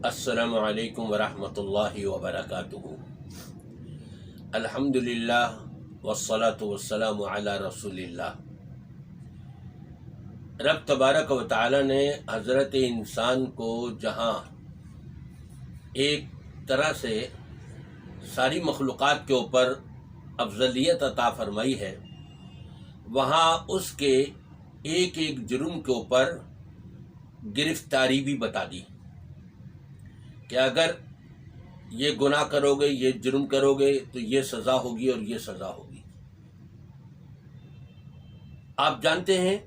السلام علیکم ورحمۃ اللہ وبرکاتہ۔ الحمدللہ والصلاة والسلام علی رسول اللہ۔ رب تبارک و تعالی نے حضرت انسان کو جہاں ایک طرح سے ساری مخلوقات کے اوپر افضلیت عطا فرمائی ہے، وہاں اس کے ایک ایک جرم کے اوپر گرفتاری بھی بتا دی کہ اگر یہ گناہ کرو گے، یہ جرم کرو گے تو یہ سزا ہوگی اور یہ سزا ہوگی۔ آپ جانتے ہیں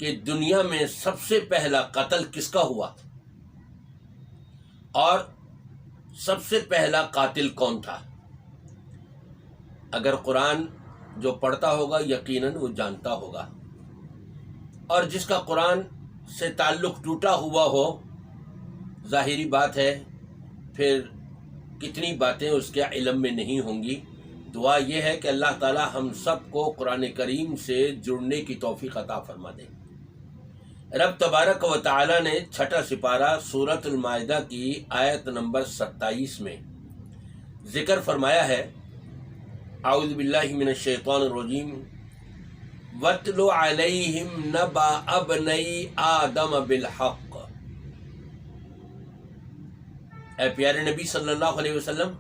کہ دنیا میں سب سے پہلا قتل کس کا ہوا اور سب سے پہلا قاتل کون تھا؟ اگر قرآن جو پڑھتا ہوگا یقیناً وہ جانتا ہوگا، اور جس کا قرآن سے تعلق ٹوٹا ہوا ہو، ظاہری بات ہے پھر کتنی باتیں اس کے علم میں نہیں ہوں گی۔ دعا یہ ہے کہ اللہ تعالی ہم سب کو قرآن کریم سے جڑنے کی توفیق عطا فرما دے۔ رب تبارک و تعالی نے چھٹا سپارہ سورۃ المائدہ کی آیت نمبر 27 میں ذکر فرمایا ہے، اعوذ باللہ من الشیطان الرجیم، وَاتْلُ عَلَيْهِمْ نَبَأَ ابْنَيْ آدَمَ بِالْحَقِّ۔ اے پیارے نبی صلی اللہ علیہ وسلم،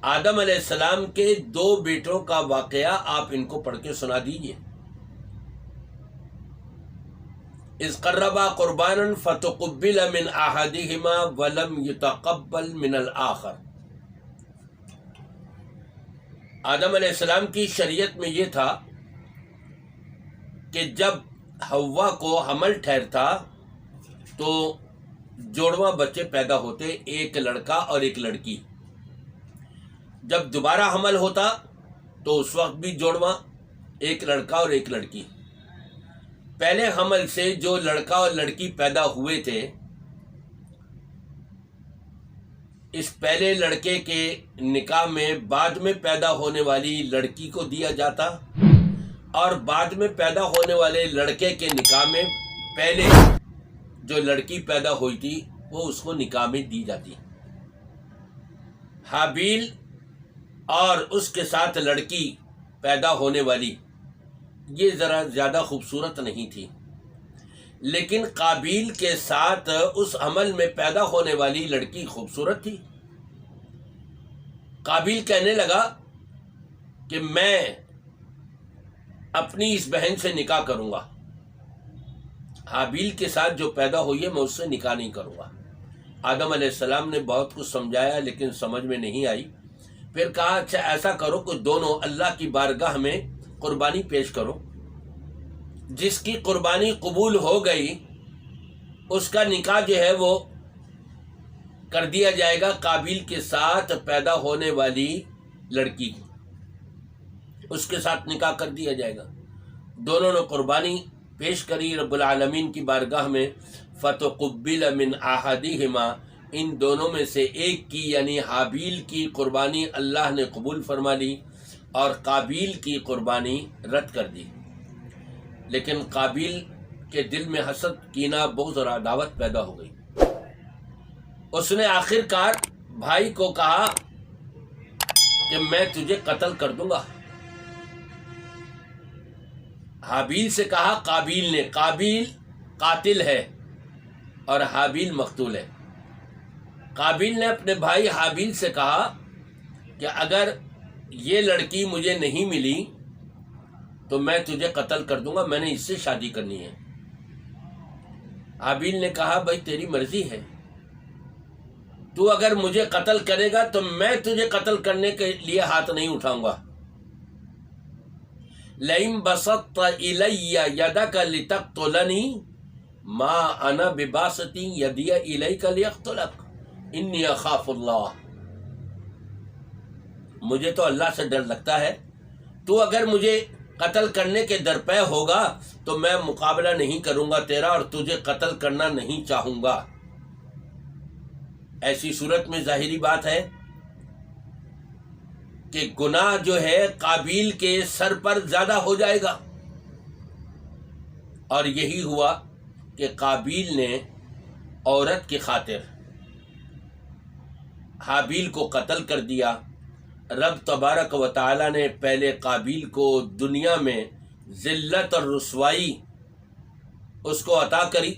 آدم علیہ السلام کے دو بیٹوں کا واقعہ آپ ان کو پڑھ کے سنا دیجئے۔ اذ قربا قربانا فتقبل من احدهما ولم يتقبل من الاخر۔ آدم علیہ السلام کی شریعت میں یہ تھا کہ جب حوا کو حمل ٹھہرتا تو جوڑواں بچے پیدا ہوتے، ایک لڑکا اور ایک لڑکی۔ جب دوبارہ حمل ہوتا تو اس وقت بھی جوڑواں، ایک لڑکا اور ایک لڑکی۔ پہلے حمل سے جو لڑکا اور لڑکی پیدا ہوئے تھے، اس پہلے لڑکے کے نکاح میں بعد میں پیدا ہونے والی لڑکی کو دیا جاتا، اور بعد میں پیدا ہونے والے لڑکے کے نکاح میں پہلے جو لڑکی پیدا ہوئی تھی وہ اس کو نکاح میں دی جاتی۔ حابیل اور اس کے ساتھ لڑکی پیدا ہونے والی یہ ذرا زیادہ خوبصورت نہیں تھی، لیکن قابیل کے ساتھ اس عمل میں پیدا ہونے والی لڑکی خوبصورت تھی۔ قابیل کہنے لگا کہ میں اپنی اس بہن سے نکاح کروں گا، حابیل کے ساتھ جو پیدا ہوئی ہے میں اس سے نکاح نہیں کروں گا۔ آدم علیہ السلام نے بہت کچھ سمجھایا لیکن سمجھ میں نہیں آئی۔ پھر کہا اچھا ایسا کرو کہ دونوں اللہ کی بارگاہ میں قربانی پیش کرو، جس کی قربانی قبول ہو گئی اس کا نکاح جو ہے وہ کر دیا جائے گا قابیل کے ساتھ پیدا ہونے والی لڑکی، اس کے ساتھ نکاح کر دیا جائے گا۔ دونوں نے قربانی پیش کری رب العالمین کی بارگاہ میں، فتقبل من احدہما، ان دونوں میں سے ایک کی یعنی حابیل کی قربانی اللہ نے قبول فرما لی اور قابیل کی قربانی رد کر دی۔ لیکن قابیل کے دل میں حسد، کینہ، بغض اور عداوت پیدا ہو گئی۔ اس نے آخر کار بھائی کو کہا کہ میں تجھے قتل کر دوں گا۔ حابیل سے کہا قابیل نے، قابیل قاتل ہے اور حابیل مقتول ہے۔ قابیل نے اپنے بھائی حابیل سے کہا کہ اگر یہ لڑکی مجھے نہیں ملی تو میں تجھے قتل کر دوں گا، میں نے اس سے شادی کرنی ہے۔ حابیل نے کہا بھائی تیری مرضی ہے، تو اگر مجھے قتل کرے گا تو میں تجھے قتل کرنے کے لیے ہاتھ نہیں اٹھاؤں گا۔ لئن بسطت الی یدک لتقتلنی ما انا بباسط یدی الیک لیقتلک انی اخاف اللہ۔ مجھے تو اللہ سے ڈر لگتا ہے، تو اگر مجھے قتل کرنے کے درپے ہوگا تو میں مقابلہ نہیں کروں گا تیرا اور تجھے قتل کرنا نہیں چاہوں گا۔ ایسی صورت میں ظاہری بات ہے کہ گناہ جو ہے قابیل کے سر پر زیادہ ہو جائے گا، اور یہی ہوا کہ قابیل نے عورت کی خاطر حابیل کو قتل کر دیا، رب تبارک و تعالی نے پہلے قابیل کو دنیا میں ذلت اور رسوائی اس کو عطا کری،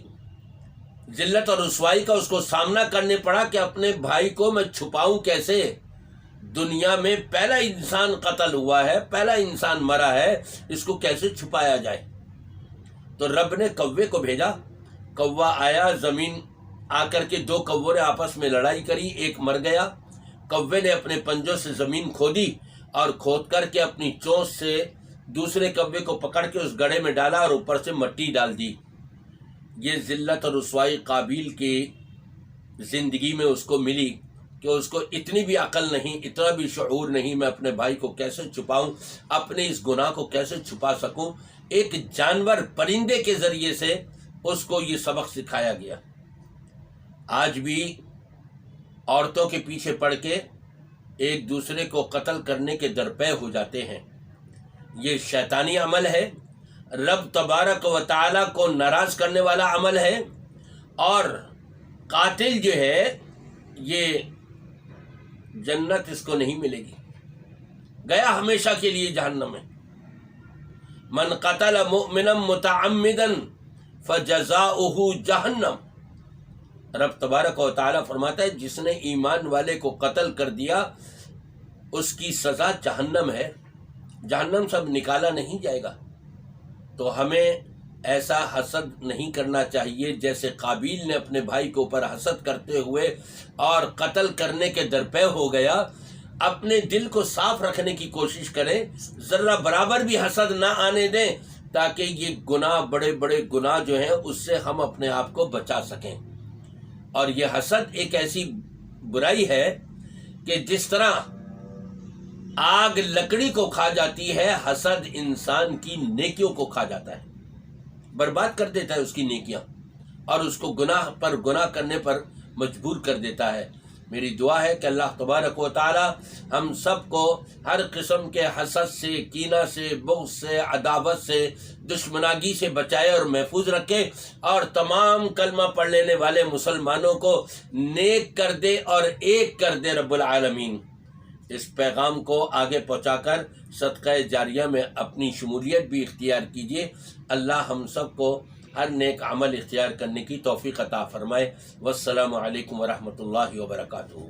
ذلت اور رسوائی کا اس کو سامنا کرنے پڑا کہ اپنے بھائی کو میں چھپاؤں کیسے، دنیا میں پہلا انسان قتل ہوا ہے، پہلا انسان مرا ہے، اس کو کیسے چھپایا جائے۔ تو رب نے کوے کو بھیجا، کوا آیا، زمین آ کر کے دو کووں نے آپس میں لڑائی کری، ایک مر گیا، کوے نے اپنے پنجوں سے زمین کھودی اور کھود کر کے اپنی چونچ سے دوسرے کوے کو پکڑ کے اس گڑھے میں ڈالا اور اوپر سے مٹی ڈال دی۔ یہ ذلت اور رسوائی قابیل کی زندگی میں اس کو ملی کہ اس کو اتنی بھی عقل نہیں، اتنا بھی شعور نہیں، میں اپنے بھائی کو کیسے چھپاؤں، اپنے اس گناہ کو کیسے چھپا سکوں۔ ایک جانور پرندے کے ذریعے سے اس کو یہ سبق سکھایا گیا۔ آج بھی عورتوں کے پیچھے پڑ کے ایک دوسرے کو قتل کرنے کے درپے ہو جاتے ہیں، یہ شیطانی عمل ہے، رب تبارک و تعالی کو ناراض کرنے والا عمل ہے، اور قاتل جو ہے یہ جنت اس کو نہیں ملے گی، گیا ہمیشہ کے لیے جہنم میں۔ من قتل مؤمنا متعمدا فجزاؤہ جہنم، رب تبارک و تعالی فرماتا ہے جس نے ایمان والے کو قتل کر دیا اس کی سزا جہنم ہے، جہنم سے اب نکالا نہیں جائے گا۔ تو ہمیں ایسا حسد نہیں کرنا چاہیے جیسے قابیل نے اپنے بھائی کے اوپر حسد کرتے ہوئے اور قتل کرنے کے درپے ہو گیا۔ اپنے دل کو صاف رکھنے کی کوشش کریں، ذرہ برابر بھی حسد نہ آنے دیں، تاکہ یہ گناہ، بڑے بڑے گناہ جو ہیں اس سے ہم اپنے آپ کو بچا سکیں۔ اور یہ حسد ایک ایسی برائی ہے کہ جس طرح آگ لکڑی کو کھا جاتی ہے، حسد انسان کی نیکیوں کو کھا جاتا ہے، برباد کر دیتا ہے اس کی نیکیاں، اور اس کو گناہ پر گناہ کرنے پر مجبور کر دیتا ہے۔ میری دعا ہے کہ اللہ تبارک و تعالی ہم سب کو ہر قسم کے حسد سے، کینہ سے، بغض سے، عداوت سے، دشمناگی سے بچائے اور محفوظ رکھے، اور تمام کلمہ پڑھ لینے والے مسلمانوں کو نیک کر دے اور ایک کر دے رب العالمین۔ اس پیغام کو آگے پہنچا کر صدقہ جاریہ میں اپنی شمولیت بھی اختیار کیجیے۔ اللہ ہم سب کو ہر نیک عمل اختیار کرنے کی توفیق عطا فرمائے۔ والسلام علیکم ورحمۃ اللہ وبرکاتہ۔